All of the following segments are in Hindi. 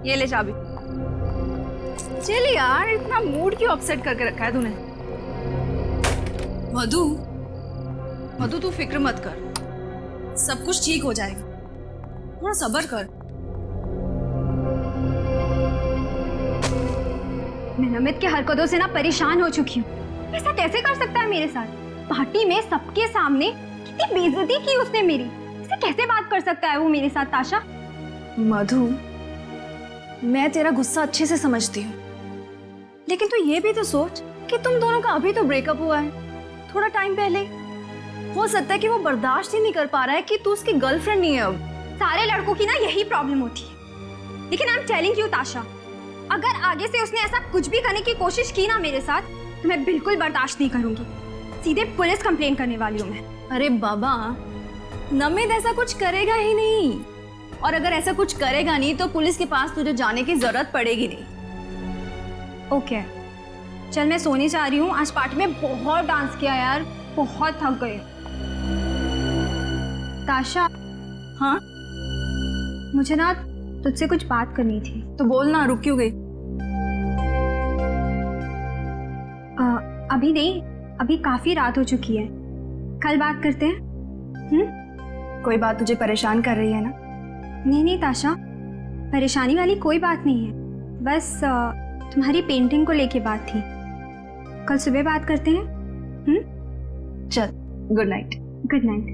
ये ले चाबी। चल यार, इतना मूड क्यों अपसेट करके रखा है तूने? मधु, मधु तू फिक्र मत कर, सब कुछ ठीक हो जाएगा, थोड़ा सब्र कर। मैं नमित की हरकतों से ना परेशान हो चुकी हूँ। ऐसा कैसे कर सकता है मेरे साथ? पार्टी में सबके सामने कितनी बेइज्जती की उसने मेरी। ऐसे कैसे बात कर सकता है वो मेरे साथ? ताशा, मधु, मैं तेरा गुस्सा अच्छे से समझती हूँ, लेकिन तू ये भी तो सोच कि तुम दोनों का अभी तो ब्रेकअप हुआ है, थोड़ा टाइम पहले। हो सकता है कि वो बर्दाश्त ही नहीं कर पा रहा है कि तू उसकी गर्लफ्रेंड नहीं है अब। सारे लड़कों की ना यही प्रॉब्लम होती है। लेकिन आई एम टेलिंग यू ताशा, अगर आगे से उसने ऐसा कुछ भी करने की कोशिश की ना मेरे साथ, तो मैं बिल्कुल बर्दाश्त नहीं करूंगी। सीधे पुलिस कंप्लेन करने वाली हूँ मैं। अरे बाबा, नमित ऐसा कुछ करेगा ही नहीं, और अगर ऐसा कुछ करेगा नहीं तो पुलिस के पास तुझे जाने की जरूरत पड़ेगी नहीं। ओके, चल मैं सोने जा रही हूँ। आज पार्टी में बहुत डांस किया यार, बहुत थक गए। ताशा, हाँ मुझे ना तुझसे कुछ बात करनी थी। तो बोलना, रुक क्यों गई? अभी नहीं, अभी काफी रात हो चुकी है, कल बात करते हैं। कोई बात तुझे परेशान कर रही है ना? नहीं नहीं ताशा, परेशानी वाली कोई बात नहीं है, बस तुम्हारी पेंटिंग को लेके बात थी। कल सुबह बात करते हैं। चल, गुड नाइट। Good night.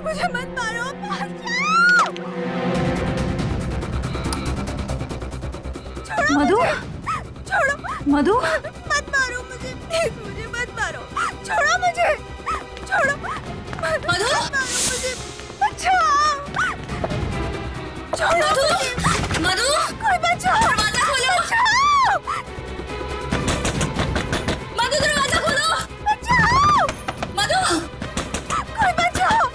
मुझे मत मारो, मधु, छोड़ो, मधु, मत मारो मुझे, प्लीज मुझे मत मारो, छोड़ो मुझे, छोड़ो, मत मारो मुझे, बचाओ, छोड़ो मुझे, मधु, कोई बचाओ, दरवाजा खोलो, बचाओ, मधु दरवाजा खोलो, बचाओ, मधु, कोई बचाओ।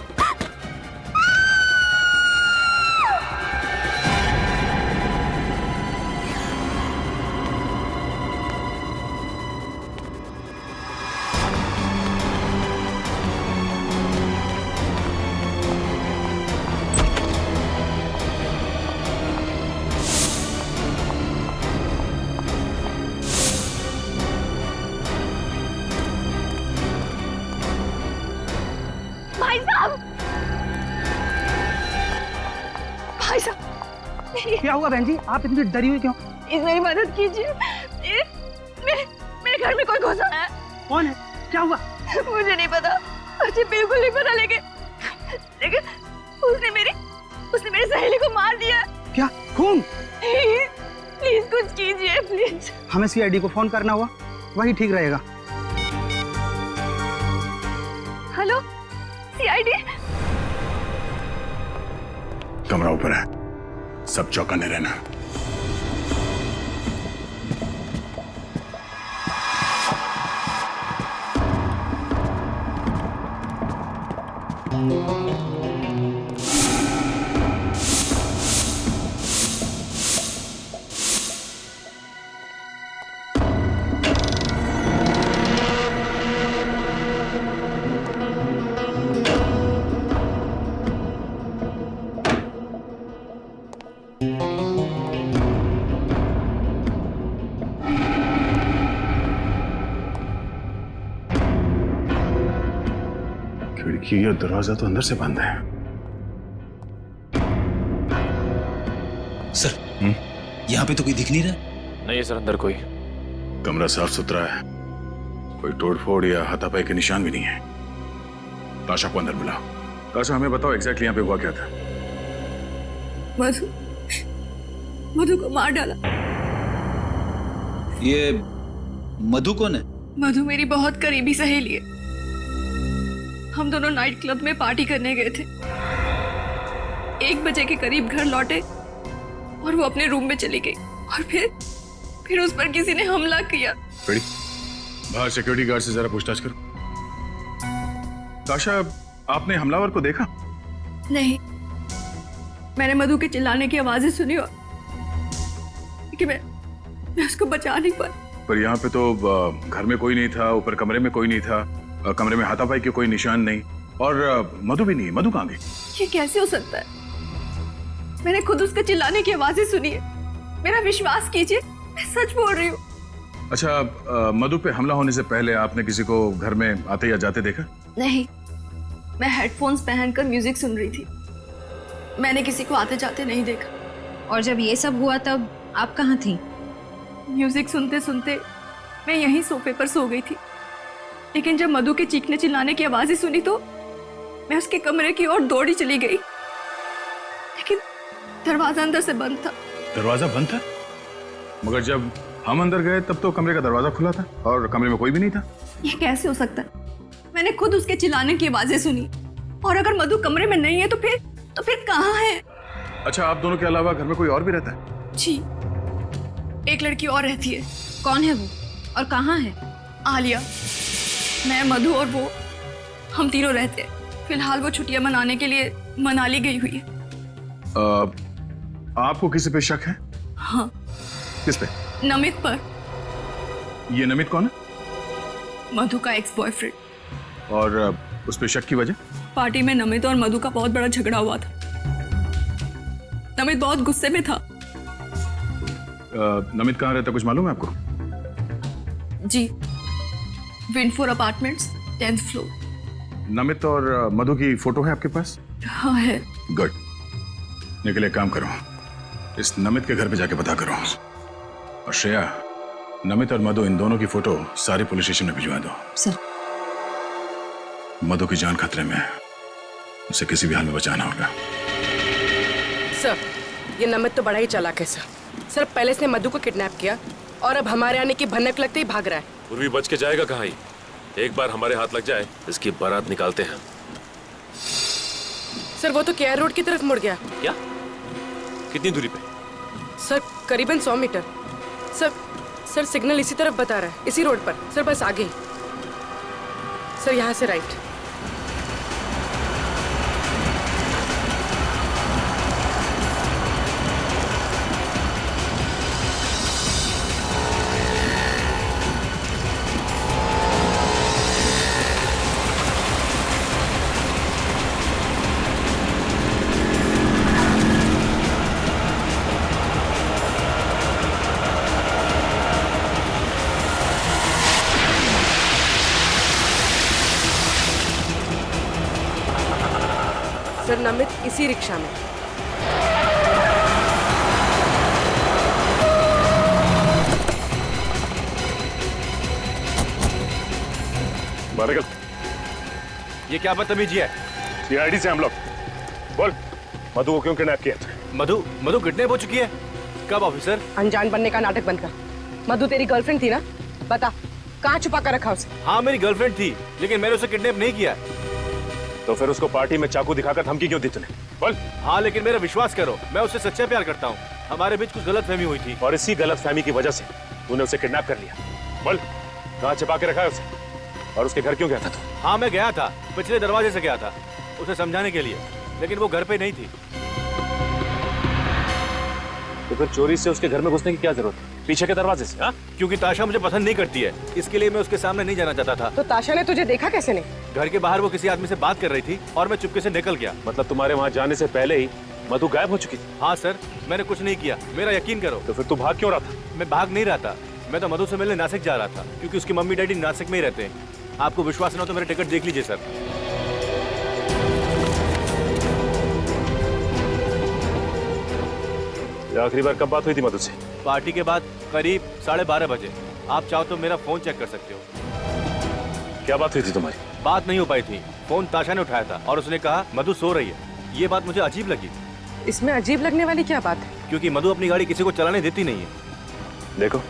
भाई साहब, भाई साहब, क्या हुआ बहन जी? आप इतनी डरी हुई क्यों? मेरी मदद कीजिए। मेरे घर में कोई घुसा है। कौन है? क्या हुआ? मुझे नहीं पता, मुझे बिल्कुल नहीं पता, लेकिन उसने मेरी सहेली को मार दिया। क्या? खून? प्लीज कुछ कीजिए, प्लीज। हमें सीआईडी को फोन करना हुआ, वही ठीक रहेगा। Hello, CID. कमरा ऊपर है, सब चौकन्ने रहना। खिड़की और दरवाजा तो अंदर से बंद है। सर, यहाँ पे तो कोई दिख नहीं रहा। नहीं सर, अंदर कोई। कमरा साफ सुथरा है, कोई तोड़फोड़ या हाथापाई के निशान भी नहीं है। ताशा को अंदर बुलाओ। ताशा, हमें बताओ एग्जैक्टली यहाँ पे हुआ क्या था? मधु को मार डाला। ये मधु कौन है? मधु मेरी बहुत करीबी सहेली है। हम दोनों नाइट क्लब में पार्टी करने गए थे। 1 बजे के करीब घर लौटे और वो अपने रूम में चली गई, और फिर उस पर किसी ने हमला किया। बाहर सिक्योरिटी गार्ड से जरा पूछताछ करो। ताशा, आपने हमलावर को देखा? नहीं, मैंने मधु के चिल्लाने की आवाजें सुनी और कि मैं उसको बचा नहीं पाई। पर यहाँ पे तो घर में कोई नहीं था, ऊपर कमरे में कोई नहीं था, कमरे में हाथापाई के कोई निशान नहीं, और मधु भी नहीं। मधु कहाँ गई? ये कैसे हो सकता है? मैंने खुद उसके चिल्लाने की आवाजें सुनी है। मेरा विश्वास कीजिए, मैं सच बोल रही हूँ। अच्छा, मधु पे हमला होने से पहले आपने किसी को घर में आते या जाते देखा? नहीं, मैं हेडफोन्स पहनकर म्यूजिक सुन रही थी। मैंने किसी को आते जाते नहीं देखा। और जब ये सब हुआ तब आप कहाँ थी? म्यूजिक सुनते सुनते मैं यहीं सोफे पर सो गई थी, लेकिन जब मधु के चीखने चिल्लाने की आवाजें सुनी तो मैं उसके कमरे की ओर दौड़ी चली गई, लेकिन दरवाजा अंदर से बंद था। दरवाजा बंद था? मगर जब हम अंदर गए तब तो कमरे का दरवाजा खुला था और कमरे में कोई भी नहीं था। ये कैसे हो सकता है? मैंने खुद उसके चिल्लाने की आवाजें सुनी, और अगर मधु कमरे में नहीं है तो फिर कहाँ है? अच्छा, आप दोनों के अलावा घर में कोई और भी रहता है? जी, एक लड़की और रहती है। कौन है वो और कहाँ है? आलिया, मैं, मधु और वो, हम तीनों रहते हैं। फिलहाल वो छुट्टियां मनाने के लिए मनाली गई हुई है। आपको किसी पे शक है? हाँ, किस पे? नमित पर। ये नमित कौन है? मधु का एक्स बॉयफ्रेंड। और उस पे शक की वजह? पार्टी में नमित और मधु का बहुत बड़ा झगड़ा हुआ था। नमित बहुत गुस्से में था। नमित कहाँ रहता, कुछ मालूम है आपको? जी, विंडफोर अपार्टमेंट्स, 10th फ्लोर। नमित और मधु की फोटो है आपके पास? हाँ है। गुड। निकले, काम करो, इस नमित के घर पे जाके पता करो। और श्रेया, नमित और मधु, इन दोनों की फोटो सारी पुलिस स्टेशन में भिजवा दो। सर। मधु की जान खतरे में है, उसे किसी भी हाल में बचाना होगा। सर, ये नमित तो बड़ा ही चालाक है सर। सर, पहले इसने मधु को किडनैप किया और अब हमारे आने की भनक लगते ही भाग रहा है। पूर्वी बच के जाएगा कहाँ ही? एक बार हमारे हाथ लग जाए, इसकी बारात निकालते हैं। सर, वो तो केआर रोड की तरफ मुड़ गया। क्या? कितनी दूरी पे? सर, करीबन 100 मीटर। सर सिग्नल इसी तरफ बता रहा है, इसी रोड पर। सर, बस आगे ही। सर, यहाँ से राइट। सर, नमित इसी रिक्शा में। बारगल, ये क्या बदतमीजी है? सीआईडी से हम लोग। बोल, मधु को क्यों किडनैप किया? मधु किडनैप हो चुकी है। कब ऑफिसर? अनजान बनने का नाटक बंद कर। मधु तेरी गर्लफ्रेंड थी ना? बता, कहाँ छुपा कर रखा उसे? हाँ, मेरी गर्लफ्रेंड थी, लेकिन मैंने उसे किडनैप नहीं किया। तो फिर उसको पार्टी में चाकू दिखाकर धमकी क्यों दी तूने? बोल। हाँ, लेकिन मेरा विश्वास करो, मैं उससे सच्चा प्यार करता हूँ। हमारे बीच कुछ गलतफहमी हुई थी। और इसी गलतफहमी की वजह से तूने उसे किडनैप कर लिया। बोल, कहाँ छिपा के रखा है उसे? और उसके घर क्यों गया था तू? हाँ, मैं गया था, पिछले दरवाजे से गया था उसे समझाने के लिए, लेकिन वो घर पे नहीं थी। तो फिर चोरी से उसके घर में घुसने की क्या जरूरत है? पीछे के दरवाजे से? हाँ? क्योंकि ताशा मुझे पसंद नहीं करती है, इसके लिए मैं उसके सामने नहीं जाना चाहता था। तो ताशा ने तुझे देखा कैसे नहीं? घर के बाहर वो किसी आदमी से बात कर रही थी और मैं चुपके से निकल गया। मतलब तुम्हारे वहाँ जाने से पहले ही मधु गायब हो चुकी थी? हाँ सर, मैंने कुछ नहीं किया, मेरा यकीन करो। तो फिर तू भाग क्यों रहा था? मैं भाग नहीं रहा था, मैं तो मधु से मिलने नासिक जा रहा था, क्योंकि उसकी मम्मी डैडी नासिक में ही रहते हैं। आपको विश्वास न हो तो मेरा टिकट देख लीजिए सर। आखिरी बार कब बात हुई थी मधु से? पार्टी के बाद करीब 12:30 बजे। आप चाहो तो मेरा फोन चेक कर सकते हो। क्या बात हुई थी तुम्हारी? बात नहीं हो पाई थी, फोन ताशा ने उठाया था और उसने कहा मधु सो रही है। ये बात मुझे अजीब लगी। इसमें अजीब लगने वाली क्या बात है? क्योंकि मधु अपनी गाड़ी किसी को चलाने देती नहीं है। देखो,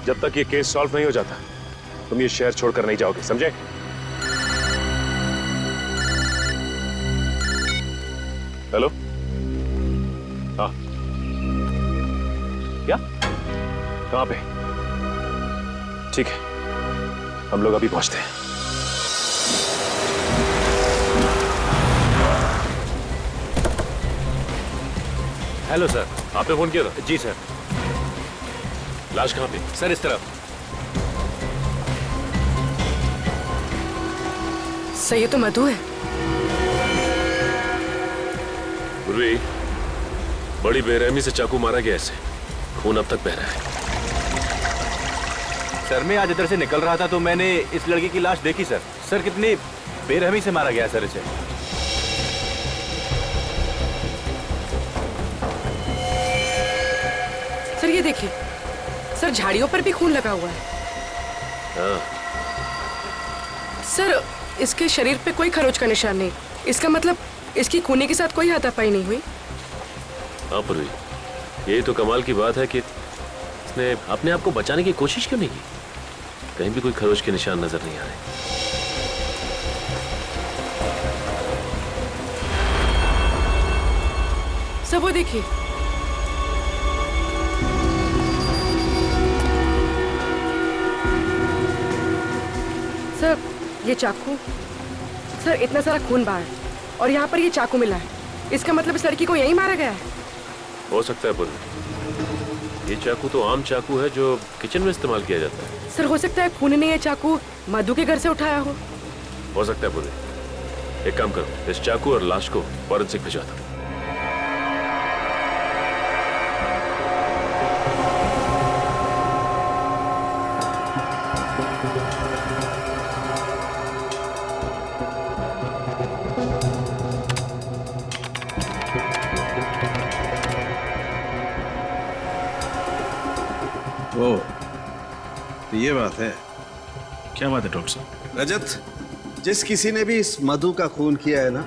जब तक ये केस सॉल्व नहीं हो जाता तुम ये शहर छोड़कर नहीं जाओगे, समझे? हेलो? हाँ, क्या? कहाँ पे? ठीक है, हम लोग अभी पहुंचते हैं। Hello sir. आपने फोन किया था? जी सर। लाश कहाँ पे? सर इस तरफ। सर ये तो मधु है। पूर्वी, बड़ी बेरहमी से चाकू मारा गया ऐसे, खून अब तक बह रहा है। सर मैं आज इधर से निकल रहा था तो मैंने इस लड़की की लाश देखी सर। सर कितनी बेरहमी से मारा गया सर इसे। सर ये देखिए, सर झाड़ियों पर भी खून लगा हुआ है। हाँ, सर इसके शरीर पे कोई खरोच का निशान नहीं। इसका मतलब इसकी खूनी के साथ कोई हाथापाई नहीं हुई। हाँ पूर्वी, यही तो कमाल की बात है कि इसने अपने आप को बचाने की कोशिश क्यों नहीं की? कहीं भी कोई खरोच के निशान नजर नहीं आ रहे। सर वो देखिए, सर ये चाकू, सर इतना सारा खून बहा है और यहाँ पर ये चाकू मिला है। इसका मतलब इस लड़की को यहीं मारा गया है। हो सकता है पूर्वी, ये चाकू तो आम चाकू है जो किचन में इस्तेमाल किया जाता है। सर हो सकता है खूनी ने ये चाकू मधु के घर से उठाया हो सकता है पूर्वी। एक काम करो, इस चाकू और लाश को फॉरेंसिक भिजवा दो। ओ, तो ये बात है। क्या बात है डॉक्टर साहब? रजत, जिस किसी ने भी इस मधु का खून किया है ना,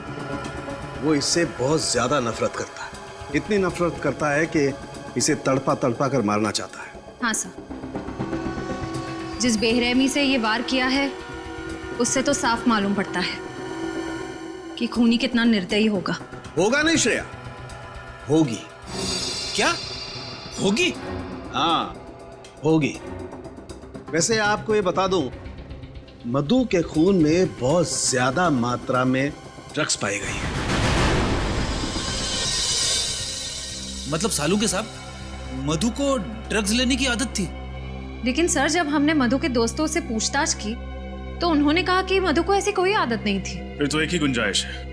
वो इससे बहुत ज्यादा नफरत करता है। इतनी नफरत करता है कि इसे तड़पा तड़पा कर मारना चाहता है। हाँ सर, जिस बेरहमी से ये वार किया है उससे तो साफ मालूम पड़ता है कि खूनी कितना निर्दयी होगा। होगा नहीं श्रेया, होगी। क्या होगी? हाँ होगी। वैसे आपको ये बता दूं, मधु के खून में बहुत ज्यादा मात्रा में ड्रग्स पाई गई है। मतलब सालू के साहब मधु को ड्रग्स लेने की आदत थी? लेकिन सर जब हमने मधु के दोस्तों से पूछताछ की तो उन्होंने कहा कि मधु को ऐसी कोई आदत नहीं थी। फिर तो एक ही गुंजाइश है,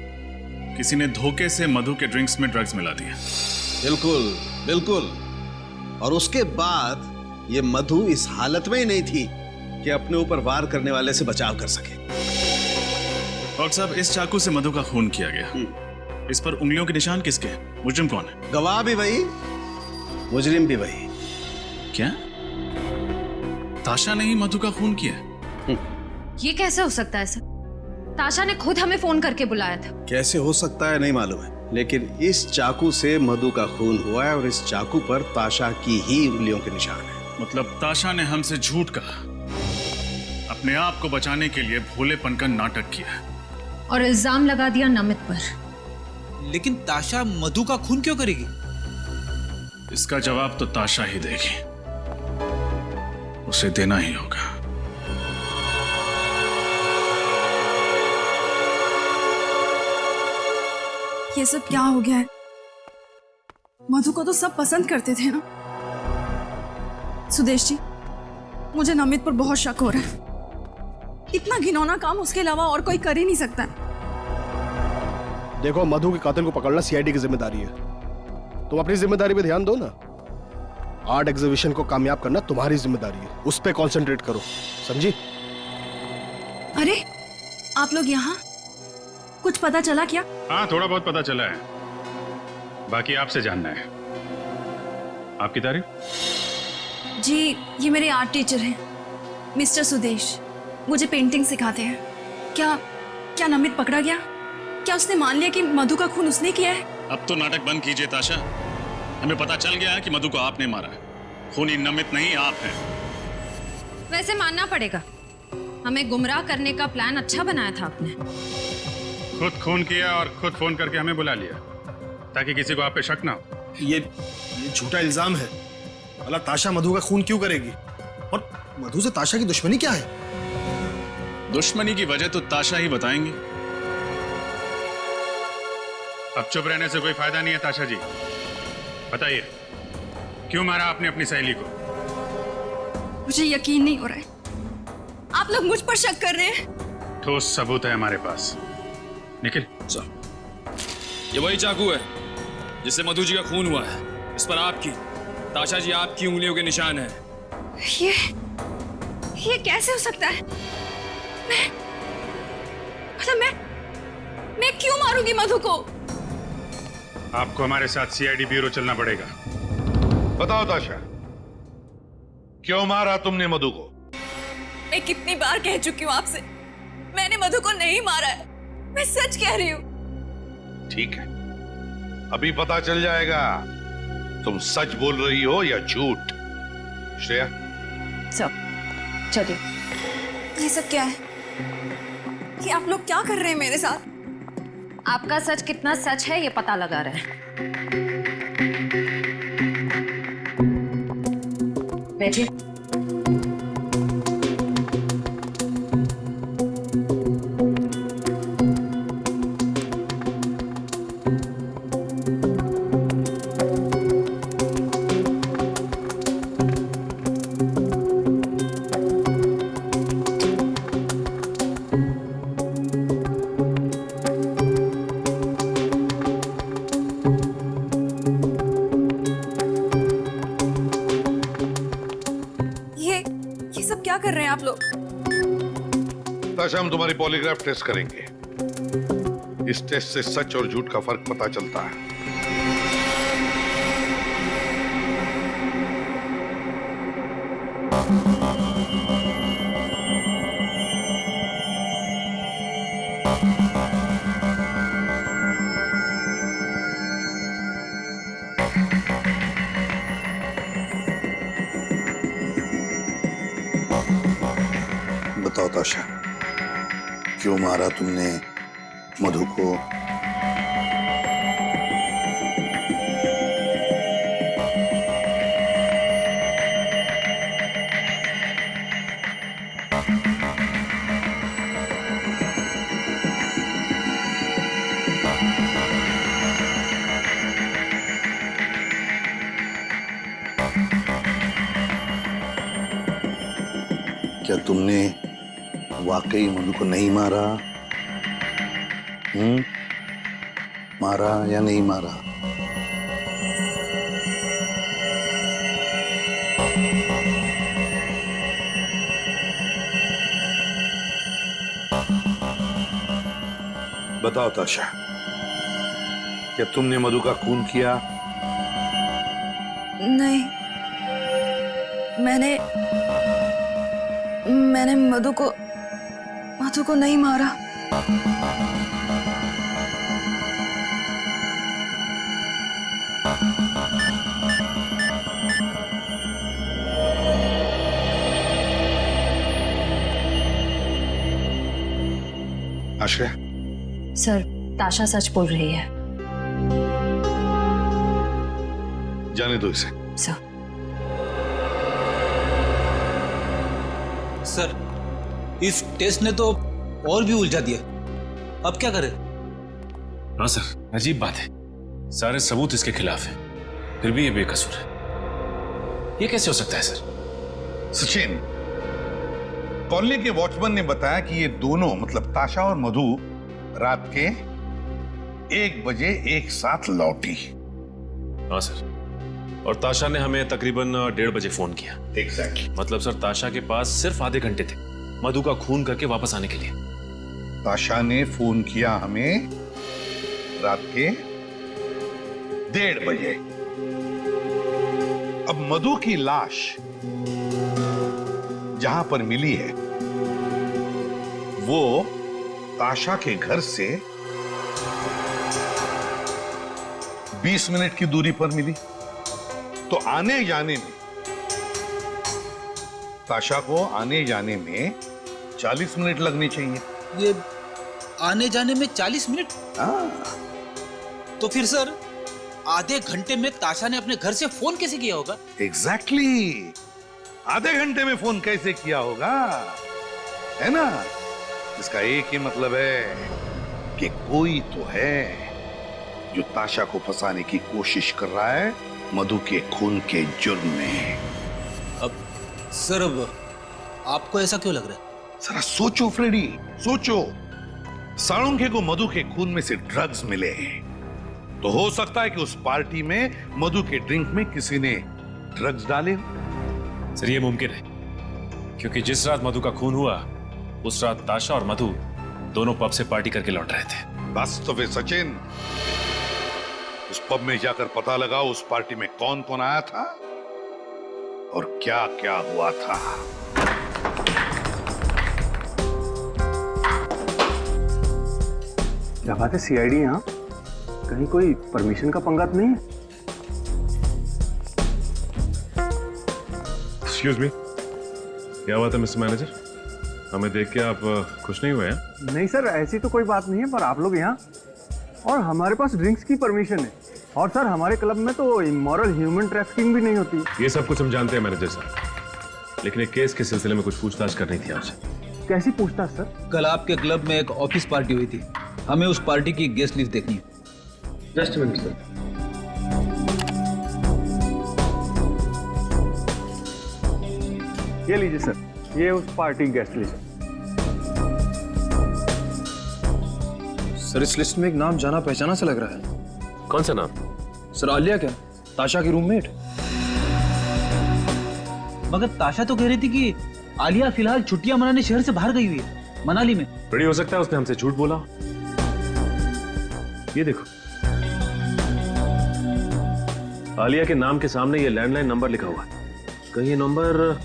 किसी ने धोखे से मधु के ड्रिंक्स में ड्रग्स मिला दिया। बिल्कुल बिल्कुल। और उसके बाद ये मधु इस हालत में ही नहीं थी कि अपने ऊपर वार करने वाले से बचाव कर सके। डॉक्टर साहब, इस चाकू से मधु का खून किया गया। इस पर उंगलियों के निशान किसके हैं? मुजरिम कौन है? गवाह भी वही, मुजरिम भी वही। क्या ताशा ने ही मधु का खून किया? ये कैसे हो सकता है सर? ताशा ने खुद हमें फोन करके बुलाया था। कैसे हो सकता है नहीं मालूम है, लेकिन इस चाकू से मधु का खून हुआ है और इस चाकू पर ताशा की ही उंगलियों के निशान है। मतलब ताशा ने हमसे झूठ कहा, अपने आप को बचाने के लिए भोलेपन का नाटक किया और इल्जाम लगा दिया नमित पर। लेकिन ताशा मधु का खून क्यों करेगी? इसका जवाब तो ताशा ही देगी, उसे देना ही होगा। ये सब क्या हो गया है? मधु को तो सब पसंद करते थे ना। सुदेश जी, मुझे नमित पर बहुत शक हो रहा है। इतना घिनौना काम उसके अलावा और कोई कर ही नहीं सकता। देखो, मधु के कातिल को पकड़ना सीआईडी की जिम्मेदारी है। तुम अपनी जिम्मेदारी पे ध्यान दो ना। आर्ट एग्जीबिशन को कामयाब करना तुम्हारी जिम्मेदारी है, उस पे कंसंट्रेट करो, समझी? अरे आप लोग यहाँ, कुछ पता चला क्या? हाँ, थोड़ा बहुत पता चला है, बाकी आपसे जानना है। आपकी तारीफ? जी, ये मेरे आर्ट टीचर हैं, मिस्टर सुदेश। मुझे पेंटिंग सिखाते हैं। क्या नमित पकड़ा गया? क्या उसने मान लिया कि मधु का खून उसने किया है? अब तो नाटक बंद कीजिए ताशा। हमें पता चल गया है कि मधु को आपने मारा है। खूनी नमित नहीं, आप हैं। वैसे मानना पड़ेगा, हमें गुमराह करने का प्लान अच्छा बनाया था आपने। खुद खून किया और खुद फोन करके हमें बुला लिया ताकि किसी को आप पे शक ना हो। ये झूठा इल्जाम है। भला ताशा मधु का खून क्यों करेगी? और मधु से ताशा की दुश्मनी क्या है? दुश्मनी की वजह तो ताशा ही बताएंगी। अब चुप रहने से कोई फायदा नहीं है ताशा जी। बताइए, क्यों मारा आपने अपनी सहेली को? मुझे यकीन नहीं हो रहा है, आप लोग मुझ पर शक कर रहे हैं। ठोस सबूत है हमारे पास। निखिल, ये वही चाकू है जिससे मधु जी का खून हुआ है। इस पर आपकी, ताशा जी आपकी उंगलियों के निशान है। ये कैसे हो सकता है? मैं क्यों मारूंगी मधु को? आपको हमारे साथ सीआईडी ब्यूरो चलना पड़ेगा। बताओ ताशा, क्यों मारा तुमने मधु को? मैं कितनी बार कह चुकी हूँ आपसे, मैंने मधु को नहीं मारा है। मैं सच कह रही हूँ। ठीक है, अभी पता चल जाएगा तुम सच बोल रही हो या झूठ। श्रेया, चलिए। ये सब क्या है? ये आप लोग क्या कर रहे हैं मेरे साथ? आपका सच कितना सच है ये पता लगा रहे हैं। बैठिए। ये सब क्या कर रहे हैं आप लोग? ताशा, हम तुम्हारी पॉलीग्राफ टेस्ट करेंगे। इस टेस्ट से सच और झूठ का फर्क पता चलता है। बताओ ताशा, क्यों मारा तुमने मधु को? क्या तुमने वाकई मधु को नहीं मारा? मारा या नहीं मारा? बताओ ताशा, क्या तुमने मधु का खून किया? नहीं, मैंने मधु को नहीं मारा। आश्रय, सर, ताशा सच बोल रही है। जाने दो इसे। सर, सर, इस टेस्ट ने तो और भी उलझा दिया। अब क्या करें? हाँ सर, अजीब बात है, सारे सबूत इसके खिलाफ हैं, फिर भी ये बेकसूर है। ये कैसे हो सकता है सर? सचिन, कॉलोनी के वॉचमैन ने बताया कि ये दोनों मतलब ताशा और मधु रात के 1 बजे एक साथ लौटी। हाँ सर, और ताशा ने हमें तकरीबन 1:30 बजे फोन किया। एग्जैक्टली। मतलब सर, ताशा के पास सिर्फ आधे घंटे थे मधु का खून करके वापस आने के लिए। ताशा ने फोन किया हमें रात के 1:30 बजे। अब मधु की लाश जहां पर मिली है वो ताशा के घर से 20 मिनट की दूरी पर मिली, तो आने जाने में ताशा को आने जाने में 40 मिनट लगने चाहिए। ये आने जाने में 40 मिनट? तो फिर सर, आधे घंटे में ताशा ने अपने घर से फोन कैसे किया होगा? एग्जैक्टली, आधे घंटे में फोन कैसे किया होगा, है ना? इसका एक ही मतलब है कि कोई तो है जो ताशा को फंसाने की कोशिश कर रहा है मधु के खून के जुर्म में। अब सर, अब आपको ऐसा क्यों लग रहा है? जरा सोचो फ्रेडी, सोचो। साळुंखे को मधु के खून में से ड्रग्स मिले, तो हो सकता है कि उस पार्टी में मधु के ड्रिंक में किसी ने ड्रग्स डाले हो। सर ये मुमकिन है, क्योंकि जिस रात मधु का खून हुआ उस रात ताशा और मधु दोनों पब से पार्टी करके लौट रहे थे। बस तो फिर सचिन, उस पब में जाकर पता लगाओ उस पार्टी में कौन कौन आया था और क्या क्या हुआ था। क्या बात है, सीआईडी यहाँ? कहीं कोई परमिशन का पंगा तो नहीं है? एक्सक्यूज मी, क्या हुआ था मिस्टर मैनेजर? हमें देख के आप खुश नहीं हुए हैं? नहीं सर, ऐसी तो कोई बात नहीं है, पर आप लोग यहाँ और हमारे पास ड्रिंक्स की परमिशन है। और सर, हमारे क्लब में तो इमोरल ह्यूमन ट्रैफिकिंग भी नहीं होती। ये सब कुछ हम जानते हैं मैनेजर साहब, लेकिन एक केस के सिलसिले में कुछ पूछताछ करनी थी आपसे। कैसी पूछताछ सर? कल आपके क्लब में एक ऑफिस पार्टी हुई थी, हमें उस पार्टी की गेस्ट लिस्ट देखनी है। Just minute sir. ये लीजिए सर, ये उस पार्टी गेस्ट लिस्ट। सर इस लिस्ट में एक नाम जाना पहचाना सा लग रहा है। कौन सा नाम? सर आलिया क्या, ताशा की रूममेट? मगर ताशा तो कह रही थी कि आलिया फिलहाल छुट्टियां मनाने शहर से बाहर गई हुई है, मनाली में। बड़ी हो सकता है उसने हमसे झूठ बोला। ये देखो, आलिया के नाम के सामने ये लैंडलाइन नंबर लिखा हुआ है। कहीं ये नंबर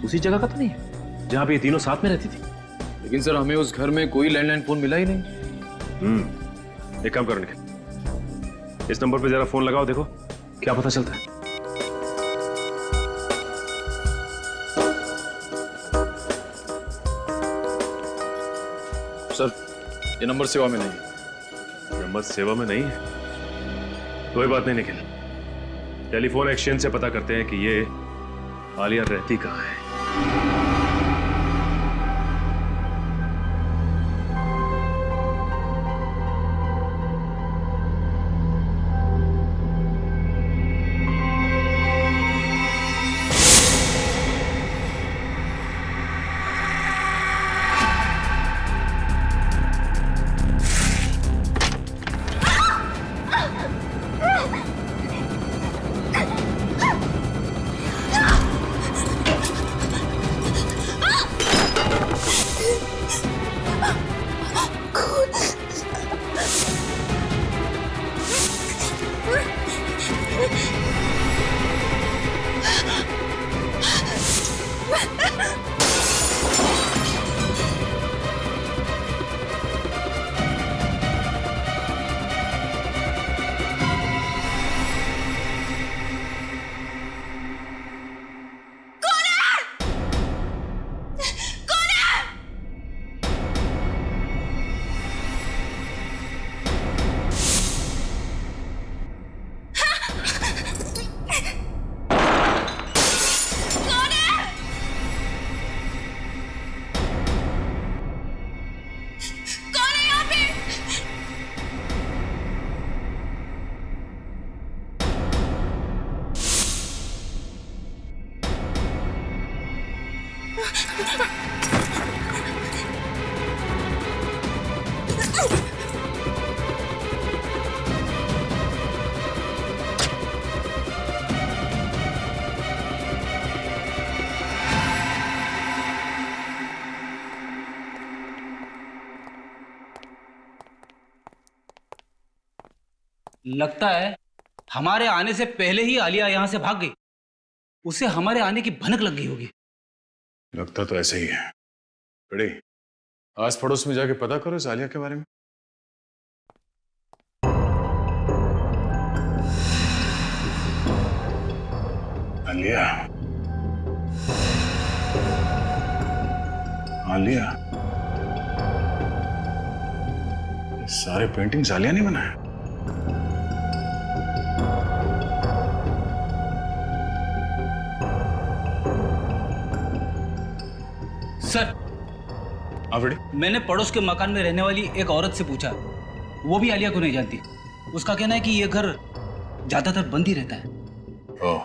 उसी जगह का तो नहीं है जहां पे ये तीनों साथ में रहती थी? लेकिन सर हमें उस घर में कोई लैंडलाइन फोन मिला ही नहीं। एक काम करो निखिल, इस नंबर पे जरा फोन लगाओ, देखो क्या पता चलता है। सर ये नंबर सेवा में नहीं है। नंबर सेवा में नहीं है? कोई बात नहीं निखिल, टेलीफोन एक्सचेंज से पता करते हैं कि ये आलिया रहती कहाँ है। लगता है हमारे आने से पहले ही आलिया यहां से भाग गई, उसे हमारे आने की भनक लग गई होगी। लगता तो ऐसा ही है। बड़े आस पड़ोस में जाके पता करो इस आलिया के बारे में। आलिया, आलिया, ये सारे पेंटिंग्स आलिया ने बनाए? सर, मैंने पड़ोस के मकान में रहने वाली एक औरत से पूछा, वो भी आलिया को नहीं जानती। उसका कहना है कि ये घर ज्यादातर बंद ही रहता है। ओह,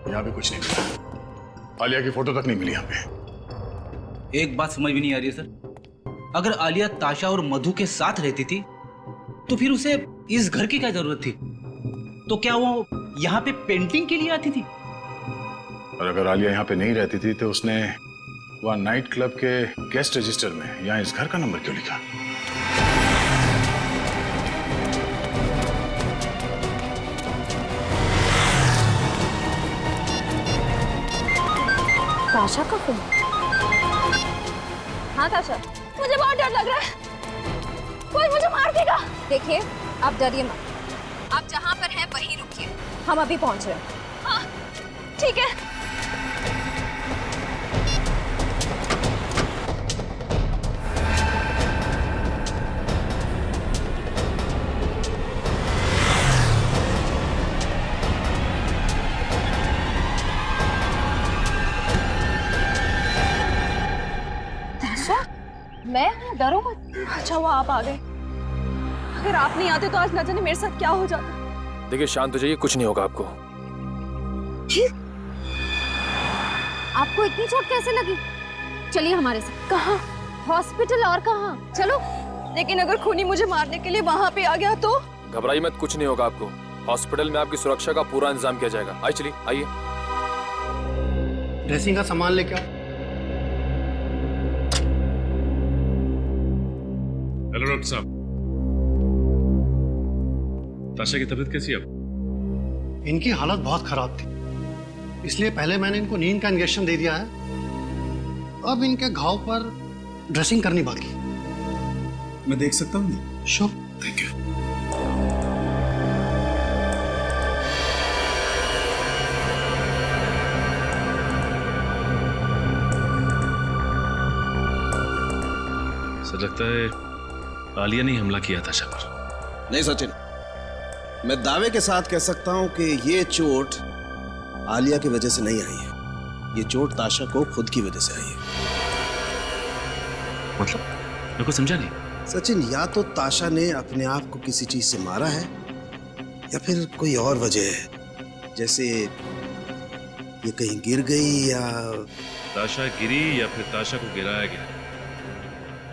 यहाँ भी कुछ नहीं मिला। आलिया की फोटो तक नहीं मिली यहाँ पे। एक बात समझ में नहीं आ रही है सर, अगर आलिया ताशा और मधु के साथ रहती थी तो फिर उसे इस घर की क्या जरूरत थी? तो क्या वो यहाँ पे पेंटिंग के लिए आती थी? और अगर आलिया यहाँ पे नहीं रहती थी तो उसने वहाँ नाइट क्लब के गेस्ट रजिस्टर में यहाँ इस घर का नंबर क्यों लिखा? ताशा का फोन? हाँ ताशा, मुझे बहुत डर लग रहा है, कोई मुझे मार देगा। देखिए आप डरिए मत, आप जहाँ पर हैं वहीं रुकिए, हम अभी पहुँच रहे हैं। हाँ ठीक है। मैं हूँ, डरो मत। अच्छा वो आप आ गए। अगर आप नहीं आते तो आज न जाने मेरे साथ क्या हो जाता। देखिए शांत हो जाइए, कुछ नहीं होगा आपको। आपको इतनी चोट कैसे लगी? चलिए हमारे साथ। कहाँ? हॉस्पिटल। और कहाँ? चलो। लेकिन अगर खूनी मुझे मारने के लिए वहाँ पे आ गया तो? घबराइए मत, कुछ नहीं होगा आपको। हॉस्पिटल में आपकी सुरक्षा का पूरा इंतजाम किया जाएगा। आइए चलिए, आइए। ड्रेसिंग का सामान लेके आओ। हेलो डॉक्टर साहब, ताशा की तबीयत कैसी है अब? इनकी हालत बहुत खराब थी, इसलिए पहले मैंने इनको नींद का इंजेक्शन दे दिया है। अब इनके घाव पर ड्रेसिंग करनी बाकी। मैं देख सकता हूँ? श्योर। Thank you. सर लगता है आलिया ने हमला किया ताशा पर। नहीं सचिन, मैं दावे के साथ कह सकता हूं कि ये चोट आलिया की वजह से नहीं आई है। ये चोट ताशा को खुद की वजह से आई है। मतलब मेरे को समझा नहीं। सचिन, या तो ताशा ने अपने आप को किसी चीज से मारा है या फिर कोई और वजह है, जैसे ये कहीं गिर गई या ताशा गिरी या फिर ताशा को गिराया गया।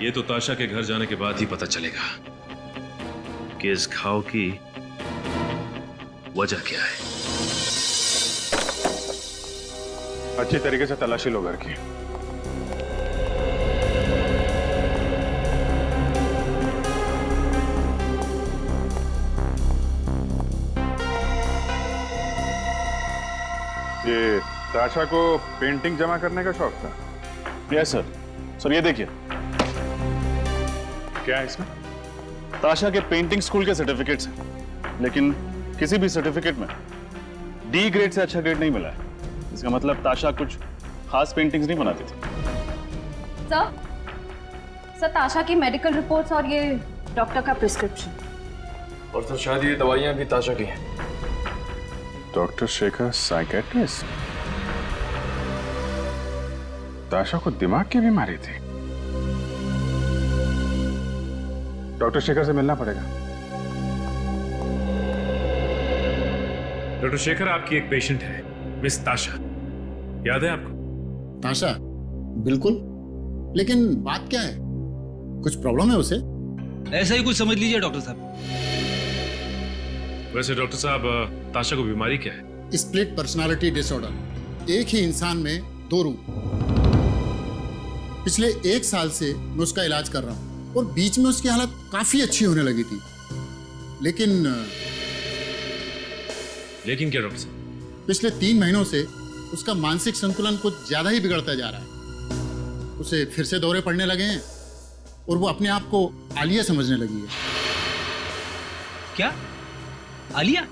ये तो ताशा के घर जाने के बाद ही पता चलेगा कि इस घाव की वजह क्या है। अच्छी तरीके से तलाशी लो घर की। ये ताशा को पेंटिंग जमा करने का शौक था? Yes sir. सर ये देखिए, क्या है इसमें? ताशा के पेंटिंग स्कूल के सर्टिफिकेट्स हैं, लेकिन किसी भी सर्टिफिकेट में डी ग्रेड से अच्छा ग्रेड नहीं मिला है। इसका मतलब ताशा कुछ खास पेंटिंग्स नहीं बनाती थी। सर ताशा की मेडिकल रिपोर्ट्स और ये डॉक्टर का प्रिस्क्रिप्शन। और सर शायद ये दवाइयाँ भी ताशा की हैं। Doctor Shekhar psychiatrist? ताशा को दिमाग की बीमारी थी? डॉक्टर शेखर से मिलना पड़ेगा। डॉक्टर शेखर, आपकी एक पेशेंट है मिस ताशा, याद है आपको? ताशा? बिल्कुल, लेकिन बात क्या है? कुछ प्रॉब्लम है उसे? ऐसा ही कुछ समझ लीजिए डॉक्टर साहब। वैसे डॉक्टर साहब, ताशा को बीमारी क्या है? Split personality disorder. एक ही इंसान में दो रूप। पिछले 1 साल से मैं उसका इलाज कर रहा हूं और बीच में उसकी हालत काफी अच्छी होने लगी थी, लेकिन क्या डॉक्टर साहब? पिछले 3 महीनों से उसका मानसिक संतुलन कुछ ज्यादा ही बिगड़ता जा रहा है। उसे फिर से दौरे पड़ने लगे हैं और वो अपने आप को आलिया समझने लगी है। क्या? आलिया?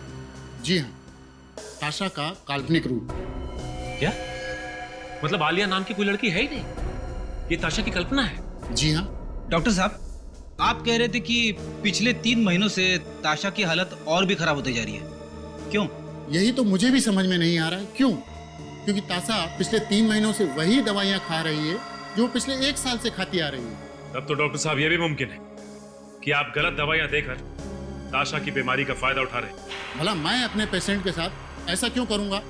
जी हाँ, ताशा का काल्पनिक रूप। क्या मतलब आलिया नाम की कोई लड़की है ही नहीं? ये ताशा की कल्पना है? जी हाँ। डॉक्टर साहब, आप कह रहे थे कि पिछले 3 महीनों से ताशा की हालत और भी खराब होती जा रही है, क्यों? यही तो मुझे भी समझ में नहीं आ रहा है, क्यों? क्योंकि ताशा पिछले 3 महीनों से वही दवाइयां खा रही है जो पिछले 1 साल से खाती आ रही है। तब तो डॉक्टर साहब, यह भी मुमकिन है कि आप गलत दवाइयां देकर ताशा की बीमारी का फायदा उठा रहे हैं। भला मैं अपने पेशेंट के साथ ऐसा क्यों करूंगा?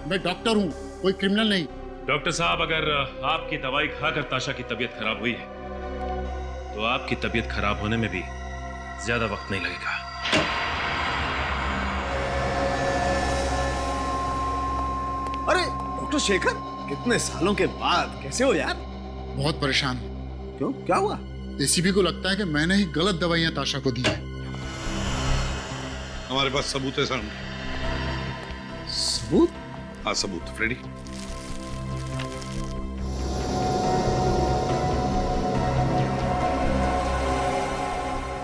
मैं डॉक्टर हूँ, कोई क्रिमिनल नहीं। डॉक्टर साहब, अगर आपकी दवाई खाकर ताशा की तबीयत खराब हुई है तो आपकी तबीयत खराब होने में भी ज्यादा वक्त नहीं लगेगा। अरे डॉक्टर शेखर, कितने सालों के बाद कैसे हो यार? बहुत परेशान हूँ। क्यों, क्या हुआ? एसीपी को लगता है कि मैंने ही गलत दवाइयां ताशा को दी है। हमारे पास सबूत है सर। सबूत? हाँ सबूत, फ्रेडी।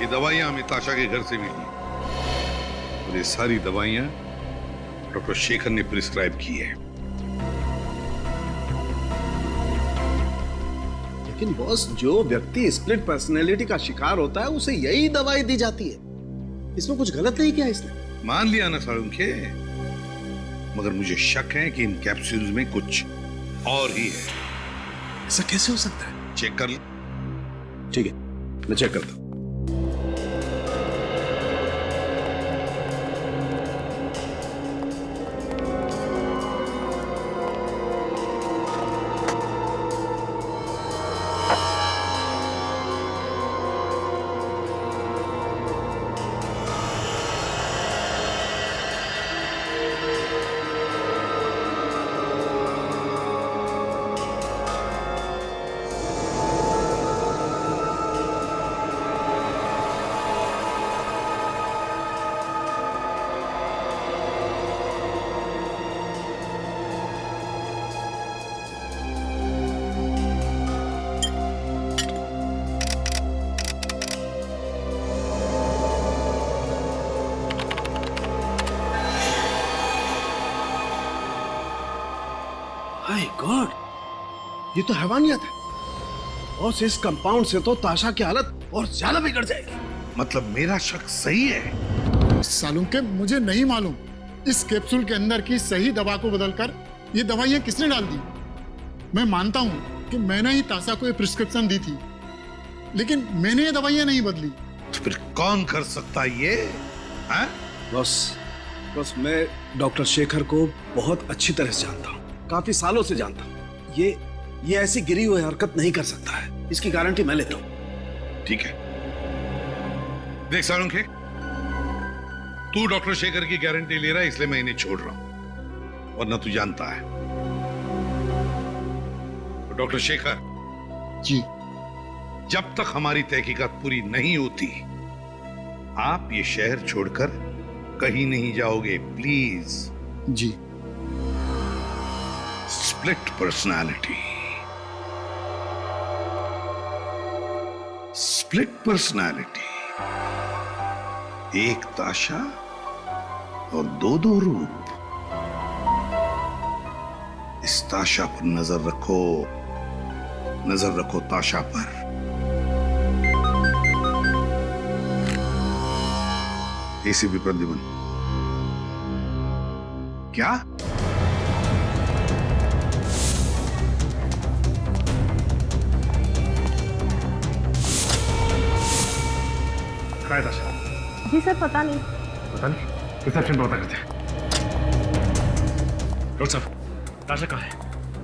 ये दवाइयां हमें ताशा के घर से मिली और ये सारी दवाइयां डॉक्टर शेखर ने प्रिस्क्राइब की है। लेकिन बॉस, जो व्यक्ति स्प्लिट पर्सनैलिटी का शिकार होता है उसे यही दवाई दी जाती है। इसमें कुछ गलत नहीं किया इसने। मान लिया ना साळुंखे, मगर मुझे शक है कि इन कैप्सूल्स में कुछ और ही है। ऐसा कैसे हो सकता है? चेक कर ले। ठीक है, मैं चेक करता हूं। माय गॉड, ये तो हैवानियत है। बॉस, इस कंपाउंड से तो ताशा की हालत और ज्यादा बिगड़ जाएगी। मतलब मेरा शक सही है? सालुंखे, मुझे नहीं मालूम इस कैप्सूल के अंदर की सही दवा को बदलकर ये दवाइयां किसने डाल दी। मैं मानता हूं कि मैंने ही ताशा को ये प्रिस्क्रिप्शन दी थी, लेकिन मैंने ये दवाइयां नहीं बदली। तो फिर कौन कर सकता ये? हाँ? बॉस, मैं डॉक्टर शेखर को बहुत अच्छी तरह से जानता हूँ, काफी सालों से जानता हूँ। ये ऐसी गिरी हुई हरकत नहीं कर सकता है, इसकी गारंटी मैं लेता हूँ। ठीक है, देख साळुंखे, तू डॉक्टर शेखर की गारंटी ले रहा है, इसलिए मैं इन्हें छोड़ रहा हूं, वरना तू जानता है। तो डॉक्टर शेखर जी, जब तक हमारी तहकीकात पूरी नहीं होती आप ये शहर छोड़कर कहीं नहीं जाओगे, प्लीज। जी। स्प्लिट पर्सनालिटी, स्प्लिट पर्सनालिटी, एक ताशा और दो रूप। इस ताशा पर नजर रखो ताशा पर। एसीपी प्रद्युमन, क्या? ताशा? जी सर, पता नहीं। रिसेप्शन पर पता करते हैं। डॉक्टर साहब, ताशा कहाँ है?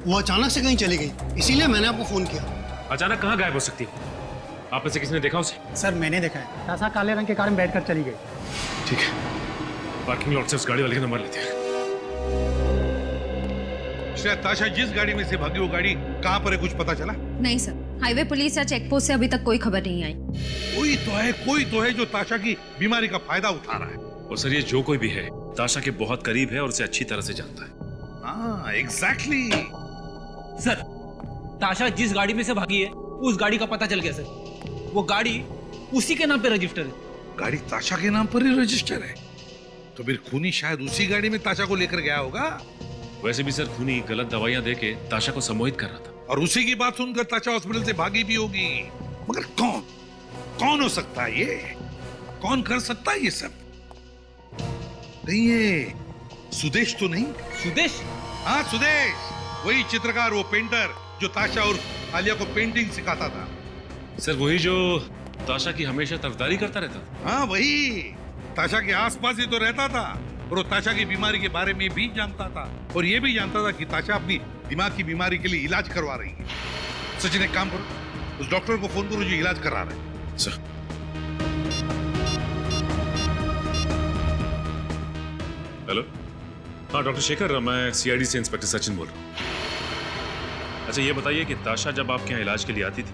वो अचानक से कहीं चली गई, इसीलिए मैंने आपको फोन किया। अचानक कहाँ गायब हो सकती है? आप में से किसी ने देखा उसे? सर, मैंने देखा है। ताशा काले रंग के कार में बैठकर चली गई। ठीक है, पार्किंग लॉट से उस गाड़ी वाले का नंबर लेते हैं। शायद ताशा जिस गाड़ी में से भागी, वो गाड़ी कहाँ पर है, कुछ पता चला? नहीं सर, हाईवे पुलिस या चेक पोस्ट से अभी तक कोई खबर नहीं आई। कोई तो है जो ताशा की बीमारी का फायदा उठा रहा है। और सर, ये जो कोई भी है ताशा के बहुत करीब है और उसे अच्छी तरह से जानता है। हाँ, एग्जैक्टली। सर, ताशा जिस गाड़ी में से भागी है उस गाड़ी का पता चल गया सर। वो गाड़ी उसी के नाम पे रजिस्टर है। गाड़ी ताशा के नाम पर ही रजिस्टर है, तो फिर खूनी शायद उसी गाड़ी में ताशा को लेकर गया होगा। वैसे भी सर, खूनी गलत दवाइयां देके ताशा को सम्मोहित कर रहा था, और उसी की बात सुनकर ताशा हॉस्पिटल से भागी भी होगी। मगर कौन हो सकता है ये? कौन कर सकता है ये सब? नहीं, ये सुदेश तो नहीं? सुदेश? हाँ, सुदेश, वही चित्रकार, वो पेंटर जो ताशा और आलिया को पेंटिंग सिखाता था। सर, वही जो ताशा की हमेशा तरफदारी करता रहता था। हाँ, वही ताशा के आसपास ही तो रहता था। और वो ताशा की बीमारी के बारे में भी जानता था और ये भी जानता था कि ताशा अपनी दिमाग की बीमारी के लिए इलाज करवा रही है। सचिन, एक काम करो, उस डॉक्टर को फोन करो जो इलाज करा रहा है। सर, हेलो, हाँ डॉक्टर शेखर, मैं सीआईडी से इंस्पेक्टर सचिन बोल रहा हूँ। अच्छा ये बताइए कि ताशा जब आपके यहाँ इलाज के लिए आती थी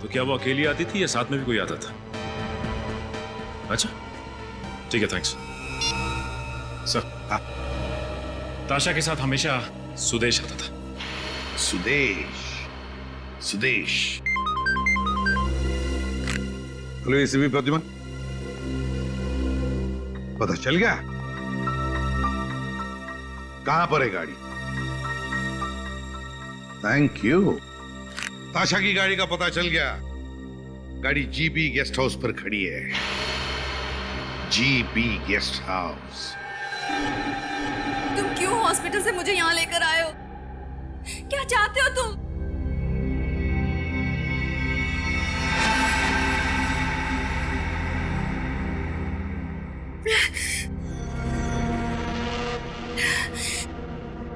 तो क्या वो अकेली आती थी या साथ में भी कोई आता था? अच्छा ठीक है, थैंक्स। सर, हाँ, ताशा के साथ हमेशा सुदेश आता था। सुदेश। हेलो एसीपी प्रद्युमन, पता चल गया कहां पर है गाड़ी? Thank you. ताशा की गाड़ी का पता चल गया। गाड़ी जीबी गेस्ट हाउस पर खड़ी है। GB guest house. तुम क्यों हॉस्पिटल से मुझे यहाँ लेकर आए हो? क्या चाहते हो तुम?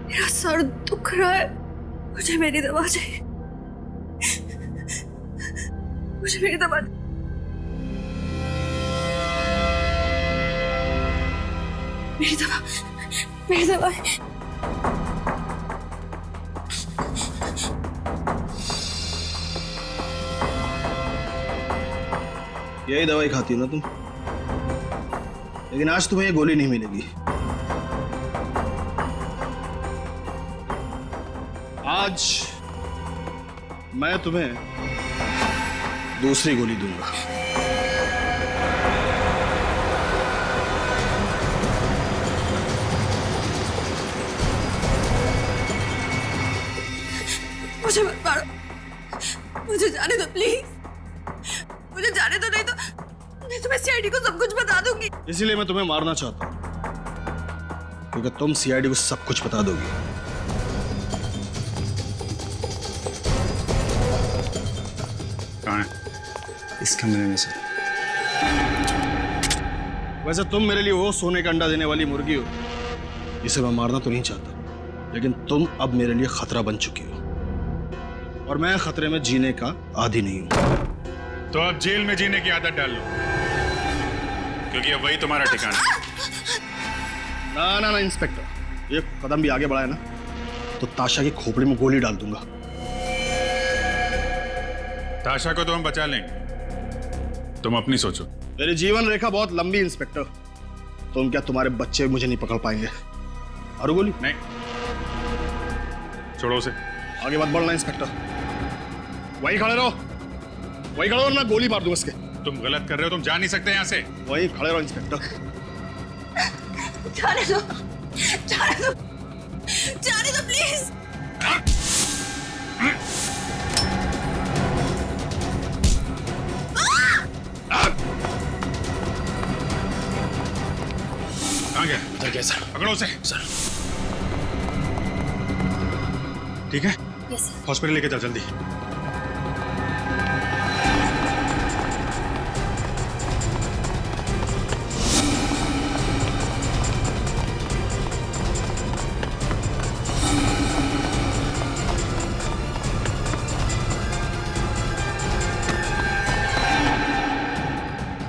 मेरा सर दुख रहा है, मुझे मेरी दवा चाहिए। मुझे मेरी दवा। मेरी दवा, मेरी दवा। यही दवाई खाती हो ना तुम? लेकिन आज तुम्हें ये गोली नहीं मिलेगी। आज मैं तुम्हें दूसरी गोली दूंगा। मुझे मत मारो, मुझे जाने दो प्लीज, मुझे जाने दो, नहीं तो मैं तुम्हें सीआईडी को सब कुछ बता दूंगी। इसीलिए मैं तुम्हें मारना चाहता हूं, क्योंकि तुम सीआईडी को सब कुछ बता दोगी। कहाँ है? इस कमरे में सर। वैसे तुम मेरे लिए वो सोने का अंडा देने वाली मुर्गी हो जिसे मैं मारना तो नहीं चाहता, लेकिन तुम अब मेरे लिए खतरा बन चुकी हो और मैं खतरे में जीने का आदी नहीं हूं। तो अब जेल में जीने की आदत डाल लो, क्योंकि अब वही तुम्हारा ठिकाना है। ना ना ना इंस्पेक्टर, ये कदम भी आगे बढ़ाया ना तो ताशा की खोपड़ी में गोली डाल दूंगा। ताशा को तो हम बचा लेंगे, तुम अपनी सोचो। मेरी जीवन रेखा बहुत लंबी इंस्पेक्टर, तुम क्या तुम्हारे बच्चे मुझे नहीं पकड़ पाएंगे। और गोली नहीं, छोड़ो उसे। आगे मत बढ़ना इंस्पेक्टर, वहीं खड़े रहो, वहीं खड़े रहो, मैं गोली मार दूंगा इसके। तुम गलत कर रहे हो, तुम जा नहीं सकते यहाँ से। वहीं खड़े रहो इंस्पेक्टर। जाने दो, जाने दो, जाने दो प्लीज। कहाँ गया? उधर गया सर। पकड़ो उसे। सर ठीक है, यस सर। हॉस्पिटल लेके जाओ जल्दी।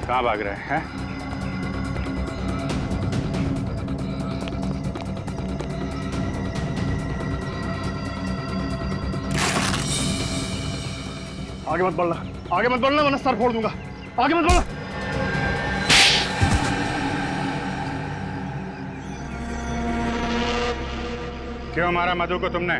कहाँ भाग रहे हैं? आगे मत बढ़ना, आगे मत बढ़ना वरना सर फोड़ दूंगा। आगे मत बढ़ना। क्यों मारा मधु को तुमने?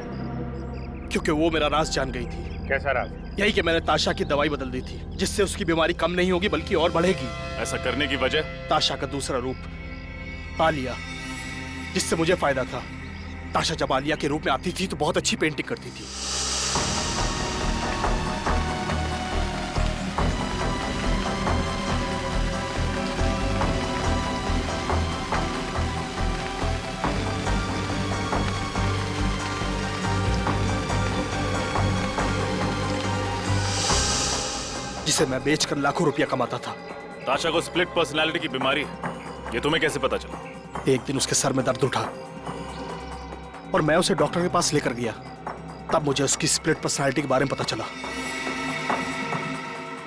क्योंकि वो मेरा राज जान गई थी। कैसा राज? यही कि मैंने ताशा की दवाई बदल दी थी, जिससे उसकी बीमारी कम नहीं होगी बल्कि और बढ़ेगी। ऐसा करने की वजह? ताशा का दूसरा रूप आलिया, जिससे मुझे फायदा था। ताशा जब आलिया के रूप में आती थी तो बहुत अच्छी पेंटिंग करती थी। जिसे मैं बेचकर लाखों रुपया कमाता था। ताशा को स्प्लिट पर्सनालिटी की बीमारी है, ये तुम्हें कैसे पता चला? एक दिन उसके सर में दर्द उठा और मैं उसे डॉक्टर के पास लेकर गया। तब मुझे उसकी स्प्लिट पर्सनालिटी के बारे में पता चला।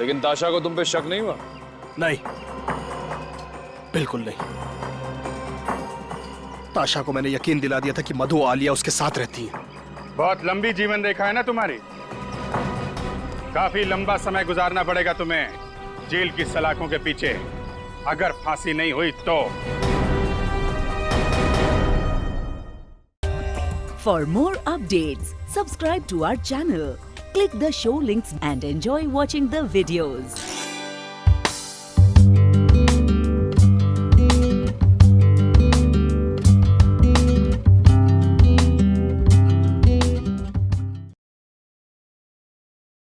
लेकिन ताशा को तुम पे शक नहीं हुआ? नहीं, बिल्कुल नहीं। ताशा को मैंने यकीन दिला दिया था कि मधु और आलिया उसके साथ रहती है। बहुत लंबी जीवन रेखा है ना तुम्हारी, काफी लंबा समय गुजारना पड़ेगा तुम्हें जेल की सलाखों के पीछे, अगर फांसी नहीं हुई तो। For more updates, subscribe to our channel, click the show links and enjoy watching the videos.